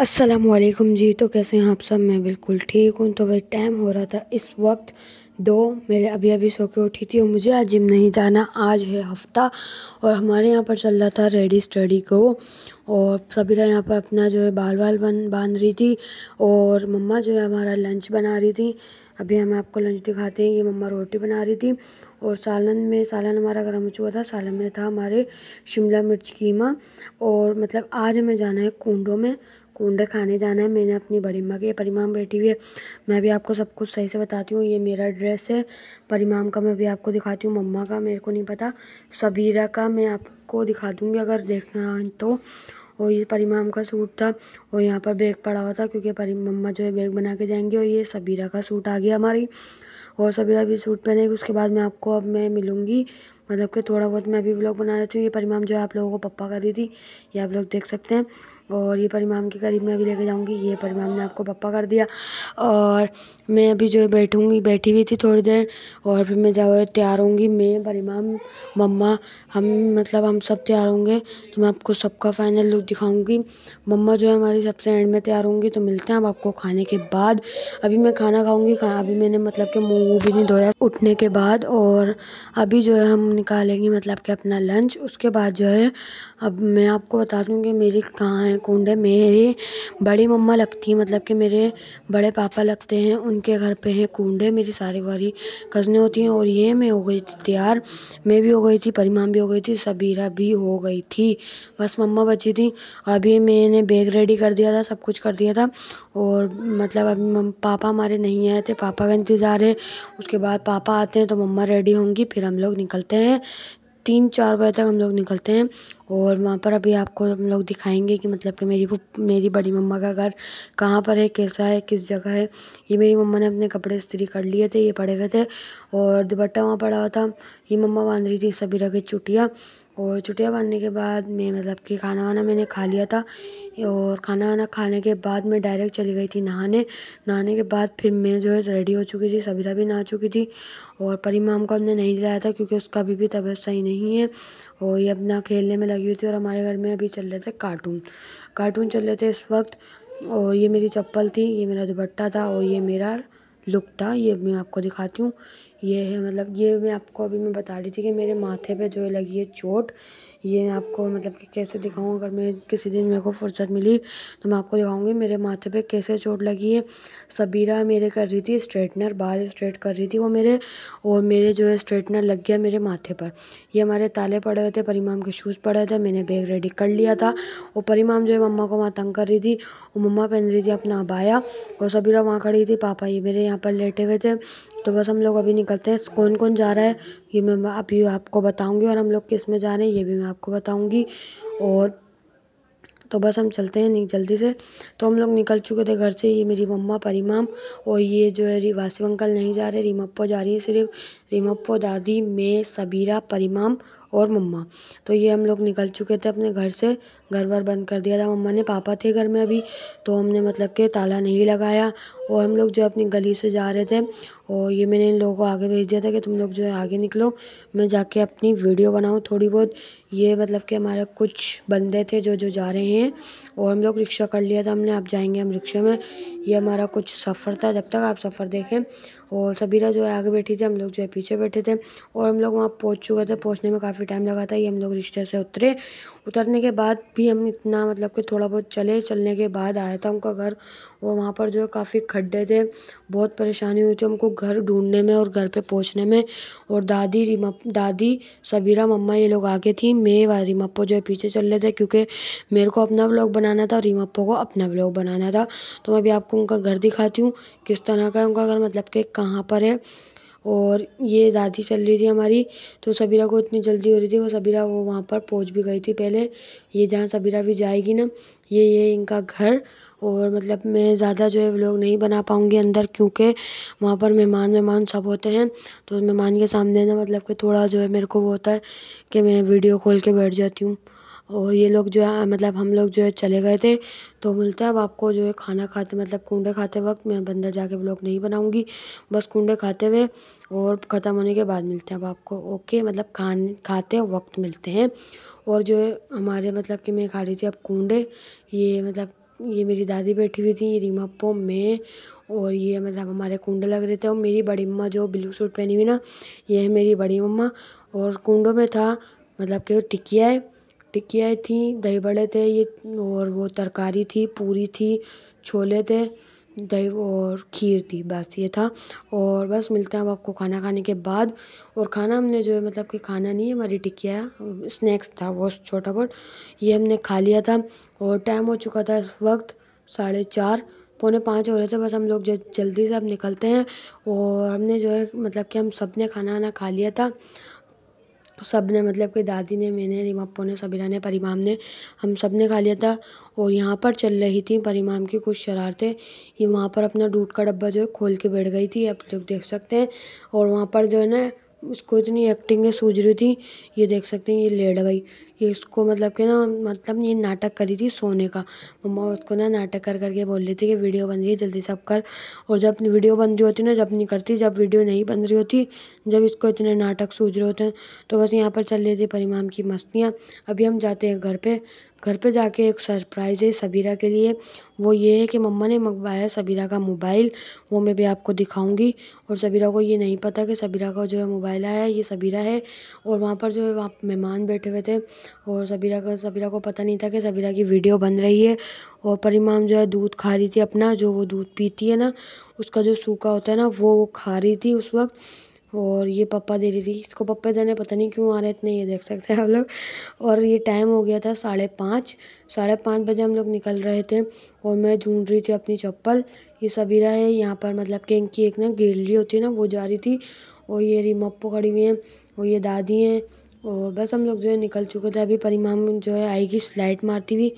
अस्सलामुअलैकुम जी। तो कैसे हैं आप सब? मैं बिल्कुल ठीक हूँ। तो भाई टाइम हो रहा था इस वक्त 2, मेरे अभी सो के उठी थी और मुझे आज जिम नहीं जाना। आज है हफ्ता और हमारे यहाँ पर चल रहा था रेडी स्टडी को। और सबीरा यहाँ पर अपना जो है बाल बांध रही थी और मम्मा जो है हमारा लंच बना रही थी। अभी हम आपको लंच दिखाते हैं। ये मम्मा रोटी बना रही थी और सालन हमारा गर्म हो चुका था। सालन में था हमारे शिमला मिर्च कीमा। और मतलब आज हमें जाना है कुंडे खाने जाना है। मैंने अपनी बड़ी माँ की, परिमाम बैठी हुई है। मैं भी आपको सब कुछ सही से बताती हूँ। ये मेरा ड्रेस है, परिमाम का मैं भी आपको दिखाती हूँ। मम्मा का मेरे को नहीं पता, सबीरा का मैं आपको दिखा दूँगी अगर देखना है तो। और ये परिमाम का सूट था और यहाँ पर बैग पड़ा हुआ था क्योंकि मम्मा जो है बैग बना के जाएंगी। और ये सबीरा का सूट आ गया हमारी, और सबीरा भी सूट पहनेगी। उसके बाद मैं आपको अब मैं मिलूँगी, मतलब कि थोड़ा बहुत मैं भी व्लॉग बना लेती हूँ। ये परिमाम जो है आप लोगों को पप्पा कर दी थी, ये आप लोग देख सकते हैं। और ये परिमाम के करीब मैं भी लेके जाऊँगी। ये परिमाम ने आपको पप्पा कर दिया। और मैं अभी जो है बैठी हुई थी थोड़ी देर और फिर मैं जो तैयार होंगी। मैं, परिमाम, मम्मा, हम सब तैयार होंगे तो मैं आपको सबका फाइनल लुक दिखाऊंगी। मम्मा जो है हमारी सबसे एंड में तैयार होंगी। तो मिलते हैं अब आपको खाने के बाद। अभी मैं खाना खाऊंगी। अभी मैंने मतलब कि मुँह भी नहीं धोया उठने के बाद। और अभी जो है हम निकालेंगे मतलब कि अपना लंच। उसके बाद जो है अब मैं आपको बता दूँ कि मेरी कहाँ है कुंडे। मेरी बड़ी मम्मा लगती है, मतलब कि मेरे बड़े पापा लगते हैं, उनके घर पे है कुंडे। मेरी सारी वारी कज़नें होती हैं। और ये मैं हो गई थी तैयार, मैं भी हो गई थी, परिमाम भी हो गई थी, सबीरा भी हो गई थी, बस मम्मा बची थी। अभी मैंने बैग रेडी कर दिया था, सब कुछ कर दिया था। और मतलब अभी पापा हमारे नहीं आए थे, पापा का इंतज़ार है। उसके बाद पापा आते हैं तो मम्मा रेडी होंगी, फिर हम लोग निकलते हैं। 3-4 बजे तक हम लोग निकलते हैं। और वहाँ पर अभी आपको हम लोग दिखाएंगे कि मतलब कि मेरी बड़ी मम्मा का घर कहाँ पर है, कैसा है, किस जगह है। ये मेरी मम्मा ने अपने कपड़े इस्त्री कर लिए थे, ये पड़े हुए थे और दुपट्टा वहाँ पड़ा हुआ था। ये मम्मा बांध रही थी सबीरा की चुटिया। और चुटिया बांधने के बाद मैं मतलब कि खाना वाना मैंने खा लिया था। और खाना वाना खाने के बाद मैं डायरेक्ट चली गई थी नहाने के बाद फिर मैं जो है रेडी हो चुकी थी। सबीरा भी नहा चुकी थी। और परिमाम को हमने नहीं दिलाया था क्योंकि उसका अभी भी तबीयत सही नहीं है और ये अपना खेलने में लगी हुई थी। और हमारे घर में अभी चल रहे थे कार्टून चल रहे थे इस वक्त। और ये मेरी चप्पल थी, ये मेरा दुपट्टा था और ये मेरा लुक था। ये मैं आपको दिखाती हूँ। ये है मतलब ये मैं आपको अभी मैं बता रही थी कि मेरे माथे पे जो है लगी है चोट। ये मैं आपको मतलब कि कैसे दिखाऊँ, अगर मैं किसी दिन मेरे को फुर्सत मिली तो मैं आपको दिखाऊंगी मेरे माथे पे कैसे चोट लगी है। सबीरा मेरे कर रही थी स्ट्रेटनर, बाल स्ट्रेट कर रही थी वो मेरे, और मेरे जो है स्ट्रेटनर लग गया मेरे माथे पर। ये हमारे ताले पड़े हुए थे, परिमाम के शूज़ पड़े थे, मैंने बैग रेडी कर लिया था। और परिमाम जो है मम्मा को वहाँ तंग कर रही थी और मम्मा पहन रही थी अपना अबाया और सबीरा वहाँ खड़ी थी। पापा ये मेरे यहाँ पर लेटे हुए थे। तो बस हम लोग अभी निकलते हैं। कौन कौन जा रहा है ये मैं अभी आपको बताऊंगी और हम लोग किस में जा रहे हैं ये भी मैं आपको बताऊंगी। और तो बस हम चलते हैं नहीं जल्दी से। तो हम लोग निकल चुके थे घर से। ये मेरी मम्मा, परिमाम और ये जो है वासिफ अंकल नहीं जा रहे, रीमप्पो जा रही है सिर्फ। रीमप्पो, दादी, मैं, सबीरा, परिमाम और मम्मा। तो ये हम लोग निकल चुके थे अपने घर से। घर वर बंद कर दिया था मम्मा ने, पापा थे घर में अभी तो हमने मतलब कि ताला नहीं लगाया। और हम लोग जो अपनी गली से जा रहे थे और ये मैंने इन लोगों को आगे भेज दिया था कि तुम लोग जो है आगे निकलो, मैं जाके अपनी वीडियो बनाऊँ थोड़ी बहुत। ये मतलब कि हमारे कुछ बंदे थे जो जा रहे हैं और हम लोग रिक्शा कर लिया था हमने, अब जाएंगे हम रिक्शे में। ये हमारा कुछ सफ़र था, जब तक आप सफ़र देखें। और सबीरा जो है आगे बैठी थी, हम लोग जो है पीछे बैठे थे। और हम लोग वहाँ पहुँच चुके थे, पहुँचने में काफ़ी टाइम लगा था। ये हम लोग रिक्शे से उतरने के बाद भी हम इतना मतलब कि थोड़ा बहुत चलने के बाद आया था उनका घर। और वहाँ पर जो है काफ़ी खड्डे थे, बहुत परेशानी हुई थी हमको घर ढूंढने में और घर पे पहुँचने में। और दादी, सबीरा, मम्मा ये लोग आगे थी, मैं व रीमप्पो जो है पीछे चल रहे थे क्योंकि मेरे को अपना व्लॉग बनाना था और रीमप्पो को अपना व्लॉग बनाना था। तो मैं अभी आपको उनका घर दिखाती हूँ किस तरह का है उनका घर, मतलब कि कहाँ पर है। और ये दादी चल रही थी हमारी। तो सबीरा को इतनी जल्दी हो रही थी, वो वहाँ पर पहुँच भी गई थी पहले। ये जहाँ सबीरा भी जाएगी ना, ये इनका घर। और मतलब मैं ज़्यादा जो है व्लॉग नहीं बना पाऊँगी अंदर क्योंकि वहाँ पर मेहमान सब होते हैं। तो मेहमान के सामने ना मतलब कि थोड़ा जो है मेरे को वो होता है कि मैं वीडियो खोल के बैठ जाती हूँ। और ये लोग जो है मतलब हम लोग जो है चले गए थे। तो मिलता है अब आपको जो है खाना खाते मतलब कुंडे खाते वक्त। मैं अंदर जाके व्लॉग नहीं बनाऊँगी, बस कुंडे खाते हुए और ख़त्म होने के बाद मिलते हैं अब आपको। ओके, मतलब खाते वक्त मिलते हैं। और जो है हमारे मतलब कि मैं खा रही थी अब कुंडे। ये मतलब ये मेरी दादी बैठी हुई थी, ये रीमा पो में, और ये मतलब हमारे कुंडे लग रहे थे। और मेरी बड़ी मम्मा जो ब्लू सूट पहनी हुई ना, ये है मेरी बड़ी मम्मा। और कुंडों में था मतलब कि टिकियाँ थी, दही बड़े थे ये, और वो तरकारी थी, पूरी थी, छोले थे, दही और खीर थी, बस ये था। और बस मिलते हैं अब आपको खाना खाने के बाद। और खाना हमने जो है मतलब कि खाना नहीं है, हमारी टिकिया स्नैक्स था वो छोटा बहुत, ये हमने खा लिया था। और टाइम हो चुका था इस वक्त 4:30, 4:45 हो रहे थे। बस हम लोग जो जल्दी से अब निकलते हैं। और हमने जो है मतलब कि हम सब ने खाना वाना खा लिया था, सब ने मतलब कि दादी ने, मैंने, रीमाप्पो ने, सबीरा ने, परिमाम ने, हम सब ने खा लिया था। और यहाँ पर चल रही थी परिमाम की कुछ शरारतें। ये वहाँ पर अपना दूध का डब्बा जो है खोल के बैठ गई थी, आप लोग देख सकते हैं। और वहाँ पर जो है ना उसको इतनी एक्टिंग सूझ रही थी, ये देख सकते हैं, ये लेट गई। ये इसको मतलब कि ना मतलब ये नाटक करी थी सोने का। मम्मा उसको ना नाटक कर करके बोल रही थी कि वीडियो बन रही है, जल्दी से अब कर। और जब वीडियो बन रही होती ना, जब नहीं करती, जब वीडियो नहीं बन रही होती, जब इसको इतने नाटक सूझ रहे होते हैं। तो बस यहाँ पर चल रही थी परिमाम की मस्तियाँ। अभी हम जाते हैं घर पे। घर पे जाके एक सरप्राइज़ है सबीरा के लिए। वो ये है कि मम्मा ने मंगवाया है सबीरा का मोबाइल, वो मैं भी आपको दिखाऊंगी। और सबीरा को ये नहीं पता कि सबीरा का जो है मोबाइल आया है, ये सबीरा है। और वहाँ पर जो है वहाँ मेहमान बैठे हुए थे, और सबीरा को पता नहीं था कि सबीरा की वीडियो बन रही है। और परिमाम जो है दूध खा रही थी अपना, जो वो दूध पीती है ना, उसका जो सूखा होता है ना, वो खा रही थी उस वक्त। और ये पप्पा दे रही थी इसको, पप्पे देने पता नहीं क्यों आ रहे इतने, ये देख सकते हैं आप लोग। और ये टाइम हो गया था 5:30, 5:30 बजे हम लोग निकल रहे थे। और मैं ढूंढ रही थी अपनी चप्पल। ये सबीरा है यहाँ पर मतलब कि इनकी एक ना गैलरी होती है ना, वो जा रही थी। और ये रीमप्पो खड़ी हुई हैं, और ये दादी हैं। और बस हम लोग जो है निकल चुके थे। अभी परिमाम जो है आएगी स्लाइड मारती हुई,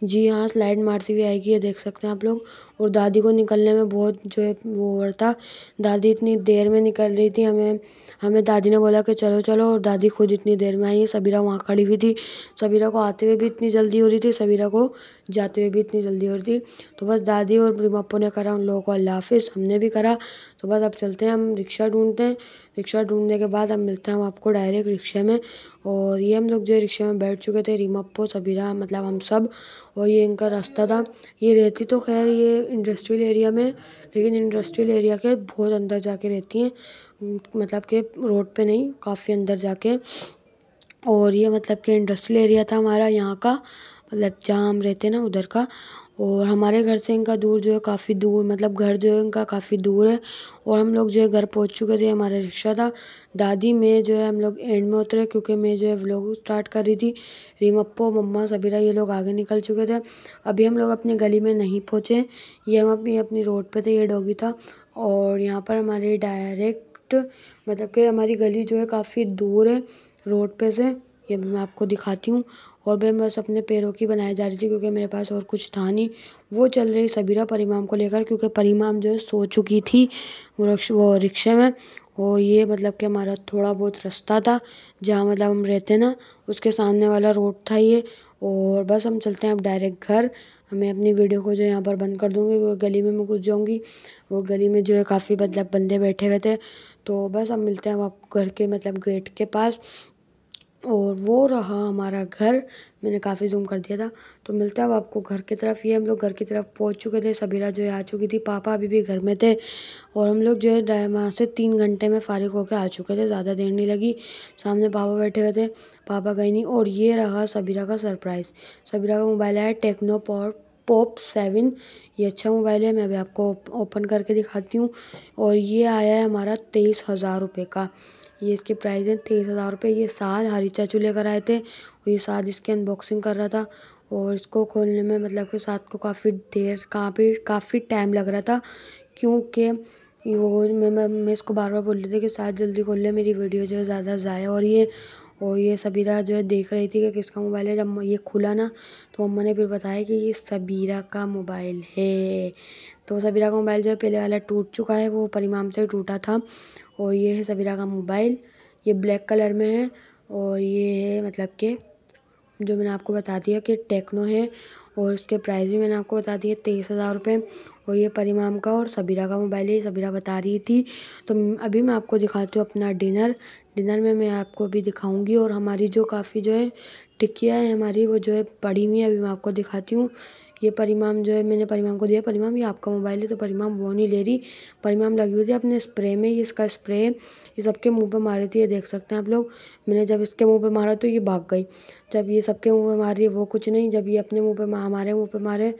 जी हाँ स्लाइड मारती हुई आएगी, ये देख सकते हैं आप लोग। और दादी को निकलने में बहुत जो है वो हो रहा था, दादी इतनी देर में निकल रही थी। हमें हमें दादी ने बोला कि चलो चलो, और दादी खुद इतनी देर में आई है। सबीरा वहाँ खड़ी हुई थी, सबीरा को आते हुए भी इतनी जल्दी हो रही थी, सबीरा को जाते हुए भी इतनी जल्दी हो रही थी। तो बस दादी और रीमाप्पो ने करा उन लोगों को अल्लाह हाफिज़, हमने भी करा। तो बस अब चलते हैं, हम रिक्शा ढूंढते हैं। रिक्शा ढूंढने के बाद हम मिलते हैं हम आपको डायरेक्ट रिक्शे में। और ये हम लोग जो है रिक्शे में बैठ चुके थे, रीमाप्पो, सबीरा, मतलब हम सब। और ये इनका रास्ता था। ये रहती तो खैर ये इंडस्ट्रियल एरिया में, लेकिन इंडस्ट्रियल एरिया के बहुत अंदर जाके रहती हैं, मतलब कि रोड पे नहीं, काफ़ी अंदर जाके। और ये मतलब कि इंडस्ट्रियल एरिया था हमारा यहाँ का, मतलब जहाँ हम रहते हैं ना उधर का। और हमारे घर से इनका दूर जो है काफ़ी दूर, मतलब घर जो है इनका काफ़ी दूर है। और हम लोग जो है घर पहुँच चुके थे, हमारा रिक्शा था। दादी मैं जो है हम लोग एंड में उतरे, क्योंकि मैं जो है व्लॉग स्टार्ट कर रही थी। रीमप्पो, मम्मा, सबीरा ये लोग आगे निकल चुके थे। अभी हम लोग अपनी गली में नहीं पहुँचे, ये हम अपनी अपनी रोड पे थे, ये डॉगी था। और यहाँ पर हमारे डायरेक्ट मतलब कि हमारी गली जो है काफ़ी दूर है रोड पे से, ये भी मैं आपको दिखाती हूँ। और मैं बस अपने पैरों की बनाई जा रही थी, क्योंकि मेरे पास और कुछ था नहीं। वो चल रही सबीरा परिमाम को लेकर, क्योंकि परिमाम जो है सो चुकी थी वो रिक्शे में। और ये मतलब कि हमारा थोड़ा बहुत रास्ता था, जहाँ मतलब हम रहते ना, उसके सामने वाला रोड था ये। और बस हम चलते हैं अब डायरेक्ट घर। मैं अपनी वीडियो को जो यहाँ पर बंद कर दूँगी, वो गली में मैं घुस जाऊँगी। वो गली में जो है काफ़ी मतलब बंदे बैठे हुए थे। तो बस हम मिलते हैं अब आपको घर के मतलब गेट के पास। और वो रहा हमारा घर, मैंने काफ़ी जूम कर दिया था। तो मिलता है अब आपको घर की तरफ। ये हम लोग घर की तरफ पहुंच चुके थे, सबीरा जो है आ चुकी थी, पापा अभी भी घर में थे। और हम लोग जो है वहाँ से 3 घंटे में फारिग होकर आ चुके थे, ज़्यादा देर नहीं लगी। सामने पापा बैठे हुए थे, पापा गए नहीं। और ये रहा सबीरा का सरप्राइज़। सबीरा का मोबाइल आया टेक्नो पॉप 7, ये अच्छा मोबाइल है, मैं अभी आपको ओपन करके दिखाती हूँ। और ये आया है हमारा 23,000 रुपये का, ये इसकी प्राइस है 23,000 रुपये। ये साथ हरी चाचू लेकर आए थे, और ये साथ इसकी अनबॉक्सिंग कर रहा था। और इसको खोलने में मतलब कि साथ को काफ़ी टाइम लग रहा था, क्योंकि वो मैं इसको बार बार बोल रही थी कि साथ जल्दी खोल ले, मेरी वीडियो जो है ज़्यादा ज़ाया हो रही है। और ये सबीरा जो है देख रही थी कि किसका मोबाइल है। जब ये खुला ना, तो मम्मा ने फिर बताया कि ये सबीरा का मोबाइल है। तो सबीरा का मोबाइल जो है पहले वाला टूट चुका है, वो परिमाम से टूटा था। और ये है सबीरा का मोबाइल, ये ब्लैक कलर में है। और ये है मतलब कि जो मैंने आपको बता दिया कि टेक्नो है। और उसके प्राइस भी मैंने आपको बता दिए 23,000 रुपये। और ये परिमाम का और सबीरा का मोबाइल है, सबीरा बता रही थी। तो अभी मैं आपको दिखाती हूँ अपना डिनर में मैं आपको अभी दिखाऊंगी। और हमारी जो काफ़ी जो है टिकिया है हमारी, वो जो है पड़ी हुई है, अभी मैं आपको दिखाती हूँ। ये परिमाम जो है मैंने परिमाम को दिया, परिमाम ये आपका मोबाइल है, तो परिमाम वो नहीं ले रही। परिमाम लगी हुई थी अपने स्प्रे में, ये इसका स्प्रे ये सबके मुंह पे मारी थी, ये देख सकते हैं आप लोग। मैंने जब इसके मुंह पे मारा तो ये भाग गई। जब ये सबके मुंह पे मार रही है वो कुछ नहीं, जब ये अपने मुंह पे हमारे मुंह पे मारे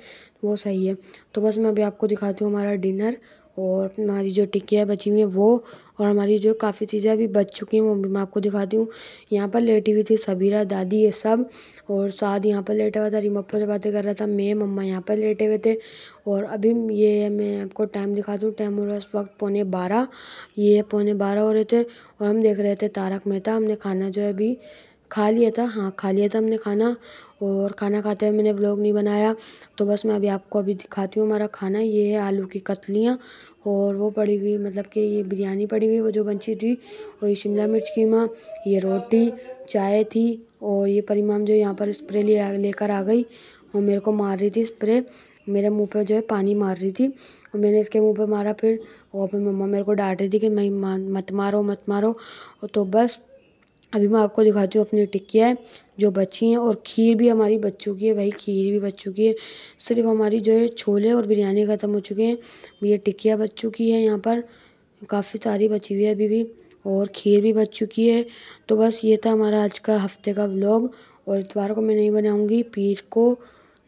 वो सही है। तो बस मैं अभी आपको दिखाती हूँ हमारा डिनर, और हमारी जो टिक्कियाँ बची हुई हैं वो, और हमारी जो काफ़ी चीज़ें अभी बच चुकी हैं वो भी मैं आपको दिखाती हूँ। यहाँ पर लेटी हुई थी सबीरा, दादी, ये सब, और साद यहाँ पर लेटा हुआ था, रिमप्पो से बातें कर रहा था। मैं मम्मा यहाँ पर लेटे हुए थे। और अभी ये मैं आपको टाइम दिखाती हूँ। टाइम हो रहा है इस वक्त 11:15, ये 11:15 हो रहे थे, और हम देख रहे थे तारक मेहता। हमने खाना जो है अभी खा लिया था, हाँ खा लिया था हमने खाना, और खाना खाते हुए मैंने व्लॉग नहीं बनाया। तो बस मैं अभी आपको अभी दिखाती हूँ हमारा खाना। ये है आलू की कतलियाँ, और वो पड़ी हुई मतलब कि ये बिरयानी पड़ी हुई वो जो बची थी, और ये शिमला मिर्च कीमा, ये रोटी, चाय थी, और ये परिमाम जो यहाँ पर स्प्रे लेकर आ गई और मेरे को मार रही थी स्प्रे, मेरे मुंह पे जो है पानी मार रही थी, और मैंने इसके मुंह पे मारा फिर, और फिर मम्मा मेरे को डांट रही थी कि मैं मत मारो मत मारो। और तो बस अभी मैं आपको दिखाती हूँ अपनी टिक्कियाँ जो बची हैं, और खीर भी हमारी बच चुकी है भाई, खीर भी बच चुकी है। सिर्फ हमारी जो है छोले और बिरयानी ख़त्म हो चुके हैं, ये टिक्कियाँ बच चुकी है यहाँ पर, काफ़ी सारी बची हुई है अभी भी, और खीर भी बच चुकी है। तो बस ये था हमारा आज का हफ्ते का व्लॉग, और इतवार को मैं नहीं बनाऊँगी, पीर को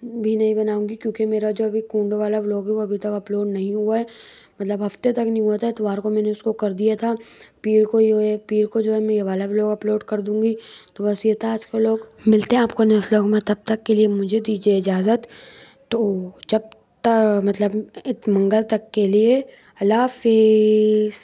भी नहीं बनाऊँगी, क्योंकि मेरा जो अभी कुंड वाला व्लॉग है वो अभी तक अपलोड नहीं हुआ है, मतलब हफ्ते तक नहीं हुआ था। इतवार को मैंने उसको कर दिया था, पीर को जो है मैं ये वाला व्लॉग अपलोड कर दूँगी। तो बस ये था आज का व्लॉग, मिलते हैं आपको नेक्स्ट व्लॉग में, तब तक के लिए मुझे दीजिए इजाज़त। तो जब तक मतलब मंगल तक के लिए अल्लाह हाफिज़।